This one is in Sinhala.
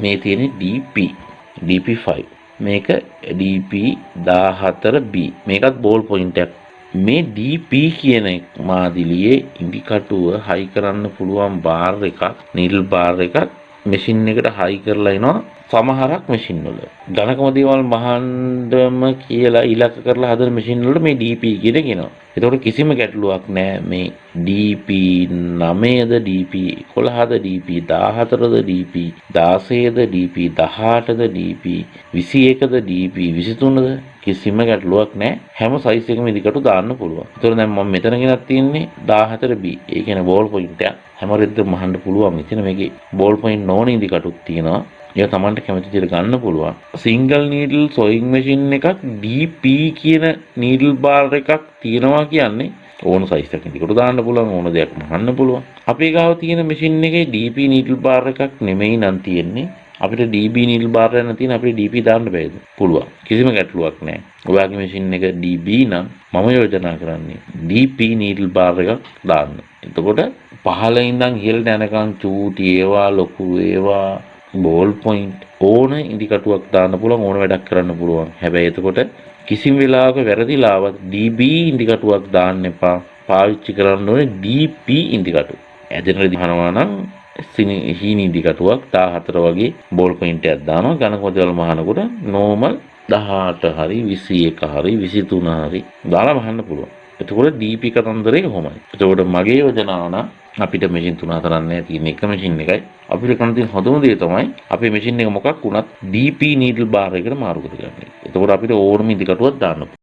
මේ තියෙන්නේ DP5. මේක DP14B. මේකත් බෝල් පොයින්ට් එකක්. මේ DP කියන මාදිලියේ ඉන්ඩිකටුව හයි කරන්න පුළුවන් බාර් එකක්, නීඩල් බාර් එකක් මැෂින් එකට හයි කරලා එනවා සමහරක් මැෂින් වල. ඝනකම දේවල් මහන්නම කියලා ඉලක්ක කරලා හදන මැෂින් වල මේ DP කියන කියනවා. ඒතකොට කිසිම ගැටලුවක් නැහැ මේ DP9ද DP11ද DP14ද DP16ද DP18ද DP21ද DP23ද කිසිම ගැටලුවක් නැහැ. හැම සයිස් එකකම ඉදිකටු දාන්න පුළුවන්. ඒතකොට දැන් මම මෙතන ගෙනත් තියෙන්නේ 14B. ඒ කියන්නේ බෝල් පොයින්ට් එක. හැම රෙද්දම මහන්න පුළුවන්. ඉතින් මේකේ බෝල් පොයින්ට් නොවන ඉදිකටුත් තියෙනවා. ඒක Tamanට කැමති විදිහට ගන්න පුළුවන්. සිංගල් නීඩල් සොයින් මැෂින් එකක් DP කියන නීඩල් බාර් එකක් තියෙනවා කියන්නේ ඕන සයිස් එකකින් ඉදිකට දාන්න පුළුවන්, ඕන දෙයක් මහන්න පුළුවන්. අපේ ගාව තියෙන මැෂින් එකේ DP නීඩල් බාර් එකක් නෙමෙයි නම් තියෙන්නේ. අපිට DB නීඩල් බාර් එකක් නැතිනම් අපිට DP දාන්න බෑද? පුළුවන්. කිසිම ගැටලුවක් නැහැ. ඔයාගේ මැෂින් එක DB නම් මම යෝජනා කරන්නේ DP නීඩල් බාර් එකක් දාන්න. එතකොට පහළ ඉඳන් ඉහළට යනකම් චූටි ඒවා ලොකු ඒවා බෝල් පොයින්ට් ඕන ඉදිකටුවක් දාන්න පුළුවන්, ඕන වැඩක් කරන්න පුළුවන්. හැබැයි එතකොට කිසිම වෙලාවක වැරදිලාවත් DB ඉදිකටුවක් දාන්න එපා. පාවිච්චි කරන්න ඕනේ DP ඉදිකටුව. ඇදෙන රෙදි හනවා නම් හීනි ඉදිකටුවක් 14 වගේ බෝල් පොයින්ට් එකක් දානවා. ඝනකම දේවල් මහනකොට නෝමල් 18 හරි 21 හරි 23 හරි දාලා මහන්න පුළුවන්. එතකොට DP කතන්දරේ කොහොමයි? එතකොට මගේ යෝජනාව නම් අපිට මැෂින් 3-4 නැහැ, තියෙන එක මැෂින් එකයි. අපිට කරන්න තියෙන හොඳම දේ තමයි අපේ මැෂින් එක මොකක් වුණත් DP නීඩල් බාර් එකට මාරු කරගන්න. එතකොට අපිට ඕනම ඉදිකටුවක් දාන්න